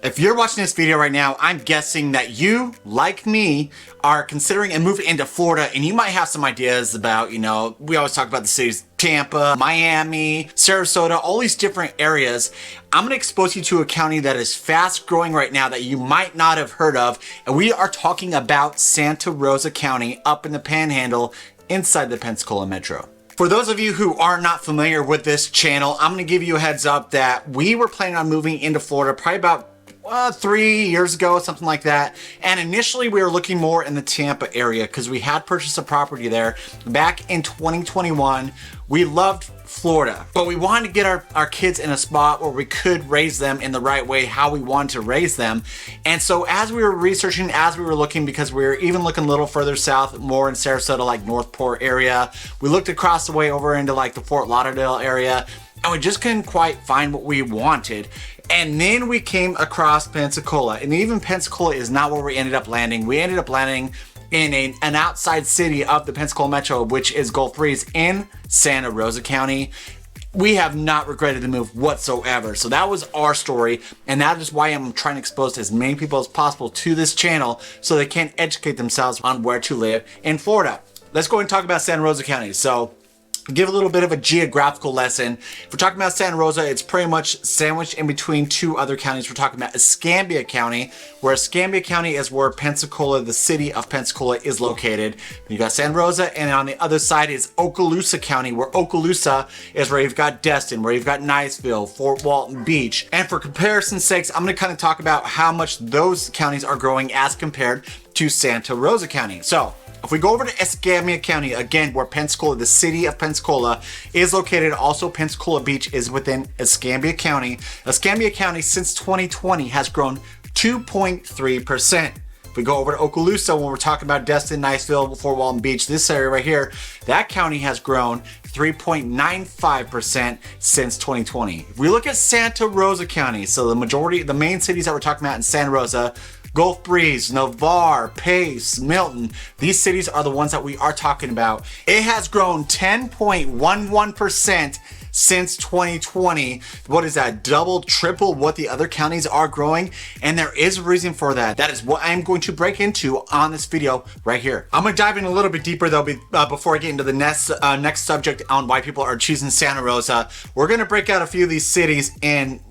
If you're watching this video right now, I'm guessing that you, like me, are considering a move into Florida, and you might have some ideas about, we always talk about the cities, Tampa, Miami, Sarasota, all these different areas. I'm gonna expose you to a county that is fast growing right now that you might not have heard of, and we are talking about Santa Rosa County up in the Panhandle inside the Pensacola Metro. For those of you who are not familiar with this channel, I'm gonna give you a heads up that we were planning on moving into Florida probably about 3 years ago, something like that. And initially we were looking more in the Tampa area because we had purchased a property there back in 2021. We loved Florida, but we wanted to get our kids in a spot where we could raise them in the right way, how we wanted to raise them. And so as we were researching, as we were looking, because we were even looking a little further south, more in Sarasota, like Northport area, we looked across the way over into like the Fort Lauderdale area, and we just couldn't quite find what we wanted. And then we came across Pensacola, and even Pensacola is not where we ended up landing. We ended up landing in an outside city of the Pensacola Metro, which is Gulf Breeze in Santa Rosa County. We have not regretted the move whatsoever. So that was our story, and that is why I'm trying to expose as many people as possible to this channel so they can educate themselves on where to live in Florida. Let's go ahead and talk about Santa Rosa County. So give a little bit of a geographical lesson. If we're talking about Santa Rosa, it's pretty much sandwiched in between two other counties. We're talking about Escambia County, where Escambia County is where Pensacola, the city of Pensacola, is located. You got Santa Rosa, and on the other side is Okaloosa County, where Okaloosa is where you've got Destin, where you've got Niceville, Fort Walton Beach. And for comparison's sakes, I'm gonna kind of talk about how much those counties are growing as compared to Santa Rosa County. So if we go over to Escambia County, again, where Pensacola, the city of Pensacola, is located, also Pensacola Beach is within Escambia County. Escambia County, since 2020, has grown 2.3%. If we go over to Okaloosa, when we're talking about Destin, Niceville, Fort Walton Beach, this area right here, that county has grown 3.95% since 2020. If we look at Santa Rosa County, so the main cities that we're talking about in Santa Rosa, Gulf Breeze, Navarre, Pace, Milton, these cities are the ones that we are talking about. It has grown 10.11% since 2020. What is that? Double, triple what the other counties are growing, and there is a reason for that. That is what I'm going to break into on this video right here. I'm going to dive in a little bit deeper though before I get into the next subject on why people are choosing Santa Rosa. We're going to break out a few of these cities in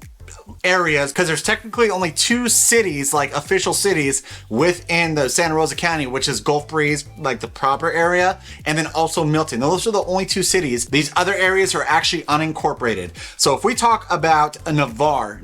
areas because there's technically only two cities, like official cities within the Santa Rosa County, which is Gulf Breeze, like the proper area, and then also Milton. Those are the only two cities. These other areas are actually unincorporated. So if we talk about Navarre,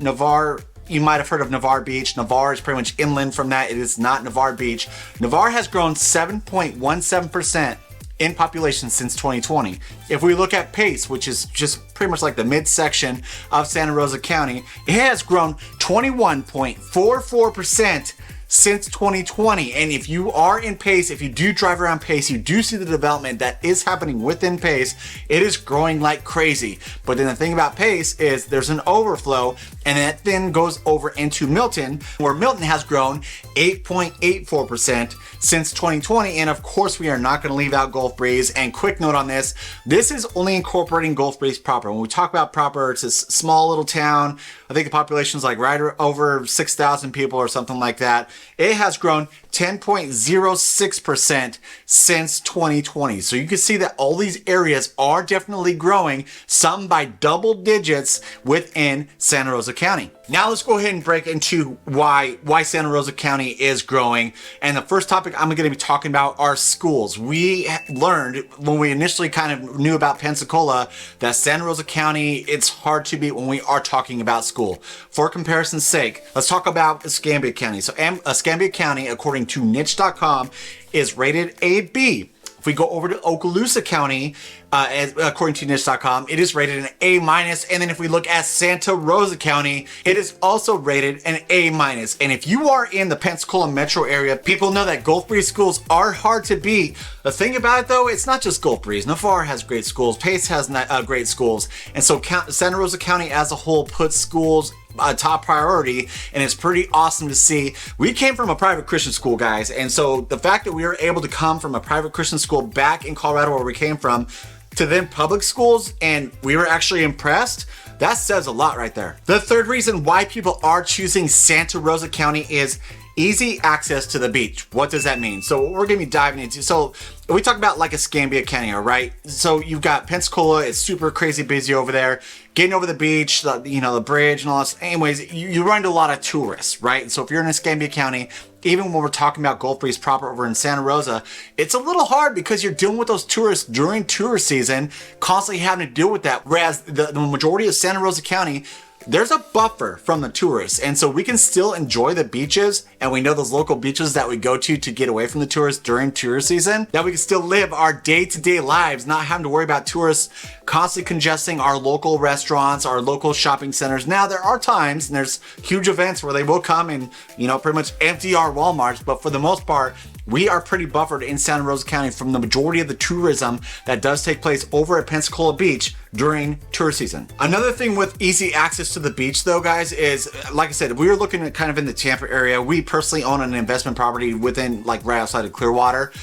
you might have heard of Navarre Beach. Navarre is pretty much inland from that. It is not Navarre Beach. Navarre has grown 7.17% in population since 2020. If we look at Pace, which is just pretty much like the midsection of Santa Rosa County, it has grown 21.44% since 2020. And if you are in Pace, if you do drive around Pace, you do see the development that is happening within Pace. It is growing like crazy. But then the thing about Pace is there's an overflow, and that then goes over into Milton, where Milton has grown 8.84% since 2020. And of course, we are not going to leave out Gulf Breeze. And quick note on this is only incorporating Gulf Breeze proper. When we talk about proper, it's a small little town. I think the population is like right over 6,000 people or something like that. It has grown 10.06% since 2020. So you can see that all these areas are definitely growing, some by double digits within Santa Rosa County. Now let's go ahead and break into why Santa Rosa County is growing. And the first topic I'm going to be talking about are schools. We learned when we initially kind of knew about Pensacola that Santa Rosa County, it's hard to beat when we are talking about school. For comparison's sake, let's talk about Escambia County. So Escambia County, according to niche.com, is rated a B. If we go over to Okaloosa County, according to niche.com, it is rated an A-. And then if we look at Santa Rosa County, it is also rated an A-. And if you are in the Pensacola metro area, people know that Gulf Breeze schools are hard to beat. The thing about it though, it's not just Gulf Breeze. Navarre has great schools. Pace has great schools. And so Santa Rosa County as a whole puts schools top priority, and it's pretty awesome to see. We came from a private Christian school, guys, and so the fact that we were able to come from a private Christian school back in Colorado where we came from, to them public schools, and we were actually impressed. That says a lot right there. The third reason why people are choosing Santa Rosa County is easy access to the beach. What does that mean? So we're gonna be diving into, so we talk about like Escambia County, all right? So you've got Pensacola, it's super crazy busy over there. Getting over the beach, the bridge and all this. Anyways, you run into a lot of tourists, right? So if you're in Escambia County, even when we're talking about Gulf Breeze proper over in Santa Rosa, it's a little hard because you're dealing with those tourists during tourist season, constantly having to deal with that. Whereas the majority of Santa Rosa County, there's a buffer from the tourists, and so we can still enjoy the beaches, and we know those local beaches that we go to get away from the tourists during tourist season, that we can still live our day-to-day lives, not having to worry about tourists constantly congesting our local restaurants, our local shopping centers. Now, there are times, and there's huge events where they will come and, pretty much empty our Walmarts, but for the most part, we are pretty buffered in Santa Rosa County from the majority of the tourism that does take place over at Pensacola Beach during tourist season. Another thing with easy access to the beach though, guys, is, like I said, we were looking at kind of in the Tampa area. We personally own an investment property within, like right outside of Clearwater.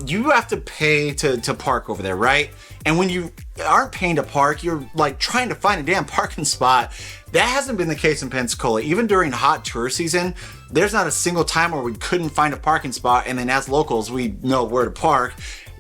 You have to pay to park over there, right? And when you aren't paying to park, you're like trying to find a damn parking spot. That hasn't been the case in Pensacola. Even during hot tourist season, there's not a single time where we couldn't find a parking spot, and then as locals, we know where to park.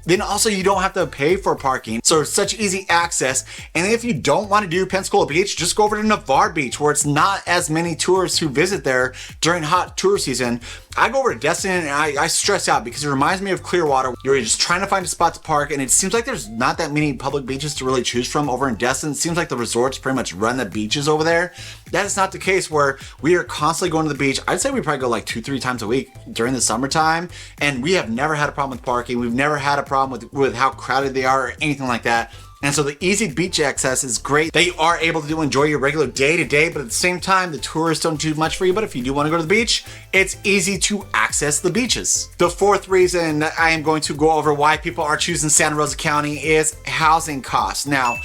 Then also you don't have to pay for parking. So it's such easy access. And if you don't want to do Pensacola Beach, just go over to Navarre Beach, where it's not as many tourists who visit there during hot tourist season. I go over to Destin and I stress out because it reminds me of Clearwater. You're just trying to find a spot to park, and it seems like there's not that many public beaches to really choose from over in Destin. It seems like the resorts pretty much run the beaches over there. That is not the case, where we are constantly going to the beach. I'd say we probably go like 2-3 times a week during the summertime, and we have never had a problem with parking. We've never had a problem with how crowded they are or anything like that. And so the easy beach access is great. They are able to enjoy your regular day-to-day, but at the same time, the tourists don't do much for you. But if you do want to go to the beach, it's easy to access the beaches. The fourth reason that I am going to go over why people are choosing Santa Rosa County is housing costs. Now,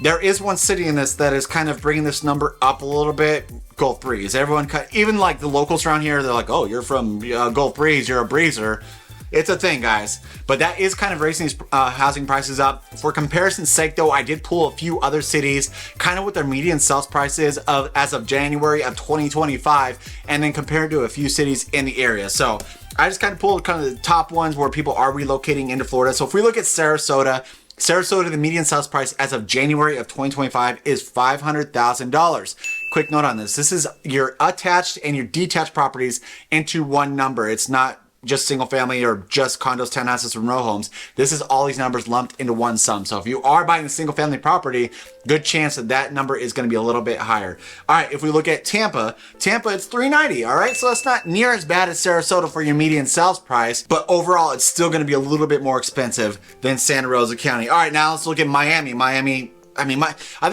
there is one city in this that is kind of bringing this number up a little bit. Gulf Breeze. Everyone, even like the locals around here, they're like, oh, you're from Gulf Breeze, you're a breezer. It's a thing, guys, but that is kind of raising these housing prices up. For comparison's sake, though, I did pull a few other cities, kind of what their median sales prices as of January of 2025, and then compared to a few cities in the area. So I just kind of pulled kind of the top ones where people are relocating into Florida. So if we look at Sarasota, the median sales price as of January of 2025 is $500,000. Quick note on this: this is your attached and your detached properties into one number. It's not just single family or just condos, townhouses, and row homes. This is all these numbers lumped into one sum. So if you are buying a single family property, good chance that that number is going to be a little bit higher. All right, if we look at Tampa, it's $390. All right, so that's not near as bad as Sarasota for your median sales price, but overall it's still going to be a little bit more expensive than Santa Rosa County. All right, now let's look at Miami. I think I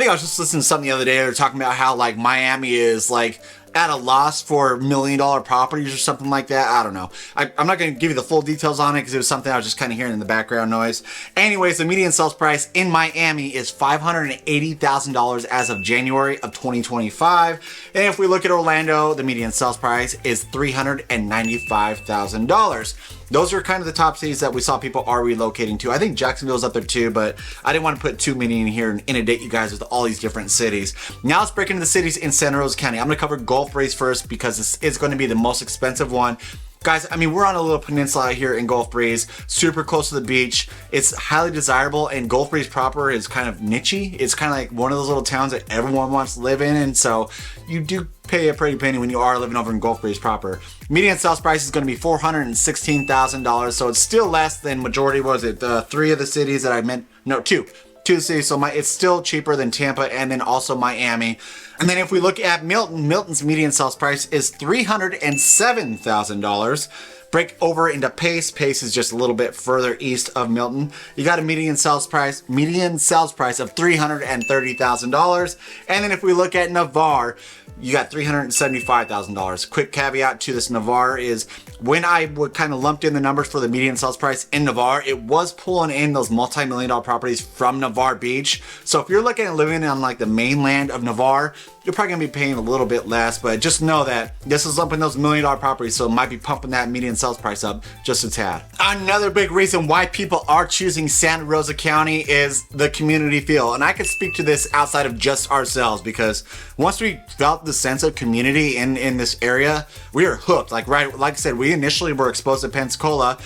was just listening to something the other day. They were talking about how like Miami is like at a loss for $1 million properties or something like that. I don't know. I'm not going to give you the full details on it because it was something I was just kind of hearing in the background noise. Anyways, the median sales price in Miami is $580,000 as of January of 2025. And if we look at Orlando, the median sales price is $395,000. Those are kind of the top cities that we saw people are relocating to. I think Jacksonville's up there too, but I didn't want to put too many in here and inundate you guys with all these different cities. Now let's break into the cities in Santa Rosa County. I'm going to cover Gulf Breeze first because this is going to be the most expensive one. Guys, we're on a little peninsula here in Gulf Breeze, super close to the beach. It's highly desirable, and Gulf Breeze proper is kind of niche-y. It's kind of like one of those little towns that everyone wants to live in, and so you do pay a pretty penny when you are living over in Gulf Breeze proper. Median sales price is going to be $416,000, so it's still less than majority, three of the cities that I meant, no, two cities, so it's still cheaper than Tampa and then also Miami. And then if we look at Milton's median sales price is $307,000. Break over into Pace. Pace is just a little bit further east of Milton. You got a median sales price of $330,000. And then if we look at Navarre, you got $375,000. Quick caveat to this Navarre is when I would kind of lumped in the numbers for the median sales price in Navarre, it was pulling in those multi-million dollar properties from Navarre Beach. So if you're looking at living on like the mainland of Navarre, you're probably gonna be paying a little bit less, but just know that this is lumping those $1 million properties, so it might be pumping that median sales price up just a tad. Another big reason why people are choosing Santa Rosa County is the community feel. And I can speak to this outside of just ourselves, because once we felt the sense of community in this area, we are hooked. Like I said, we initially were exposed to Pensacola.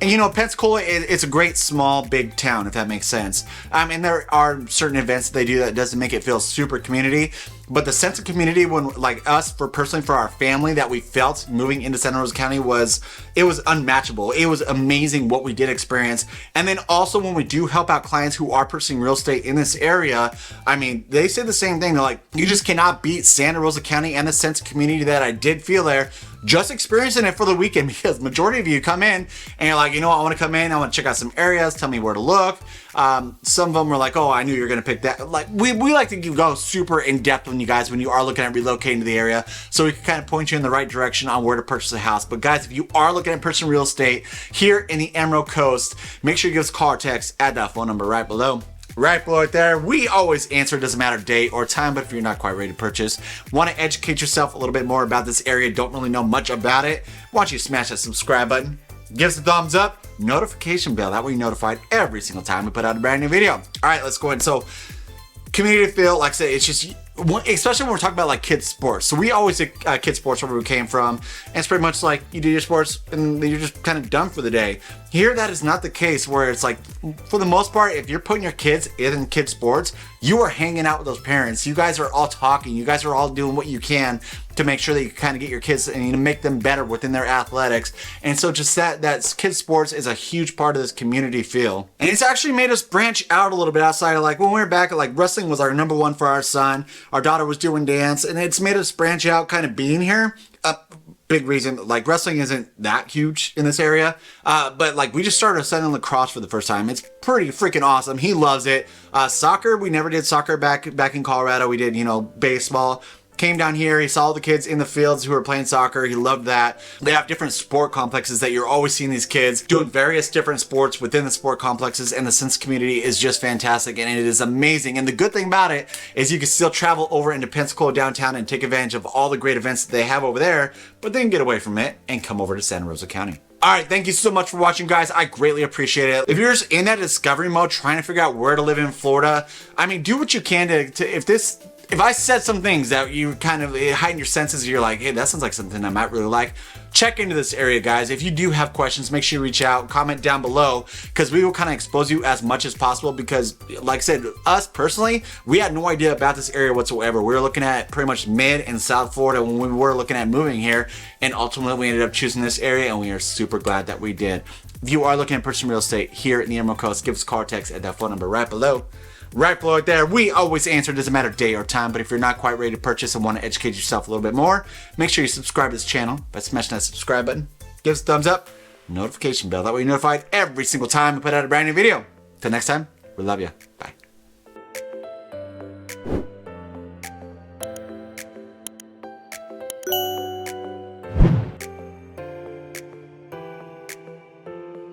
And you know, Pensacola, it's a great small, big town, if that makes sense. And there are certain events that they do that doesn't make it feel super community. But the sense of community when, like us, personally for our family, that we felt moving into Santa Rosa County was unmatchable. It was amazing what we did experience. And then also when we do help out clients who are purchasing real estate in this area, I mean, they say the same thing. They're like, you just cannot beat Santa Rosa County and the sense of community that I did feel there just experiencing it for the weekend, because majority of you come in and you're like, you know what, I want to come in, I want to check out some areas, tell me where to look. Some of them were like, oh, I knew you were going to pick that. Like we like to go super in depth when you are looking at relocating to the area, so we can kind of point you in the right direction on where to purchase a house. But guys, if you are looking at purchasing real estate here in the Emerald Coast, make sure you give us a call or text at that phone number right below. Right below it there. We always answer, it doesn't matter day or time, but if you're not quite ready to purchase, want to educate yourself a little bit more about this area, don't really know much about it, why don't you smash that subscribe button, give us a thumbs up, notification bell, that way you're notified every single time we put out a brand new video. All right, let's go ahead. So community feel, like I said, it's just, especially when we're talking about like kids sports. So we always did kids sports where we came from, and it's pretty much like you do your sports and you're just kind of done for the day. Here, that is not the case, where it's like, for the most part, if you're putting your kids in kids sports, you are hanging out with those parents. You guys are all talking. You guys are all doing what you can to make sure that you kind of get your kids and you make them better within their athletics. And so just that kids sports is a huge part of this community feel. And it's actually made us branch out a little bit outside of like when we were back at like wrestling was our number one for our son. Our daughter was doing dance, and it's made us branch out kind of being here. Big reason, like wrestling isn't that huge in this area, but like we just started studying lacrosse for the first time. It's pretty freaking awesome. He loves it. Soccer, we never did soccer back in Colorado. We did, you know, baseball. Came down here, he saw the kids in the fields who were playing soccer. He loved that. They have different sport complexes that you're always seeing these kids doing various different sports within the sport complexes, and the sense community is just fantastic, and it is amazing. And the good thing about it is you can still travel over into Pensacola downtown and take advantage of all the great events that they have over there, but then get away from it and come over to Santa Rosa County. All right, thank you so much for watching, guys. I greatly appreciate it. If you're just in that discovery mode, trying to figure out where to live in Florida, I mean, do what you can to if I said some things that you kind of heighten your senses, you're like, hey, that sounds like something I might really like, check into this area, guys. If you do have questions, make sure you reach out, comment down below, because we will kind of expose you as much as possible, because like I said, us personally, we had no idea about this area whatsoever. We were looking at pretty much mid and South Florida when we were looking at moving here, and ultimately we ended up choosing this area, and we are super glad that we did. If you are looking at purchasing real estate here in the Emerald Coast, give us a call or text at that phone number right below. Right below it there. We always answer, it doesn't matter day or time, but if you're not quite ready to purchase and want to educate yourself a little bit more, make sure you subscribe to this channel by smashing that subscribe button. Give us a thumbs up, notification bell, that way you're notified every single time we put out a brand new video. Till next time, we love you. Bye.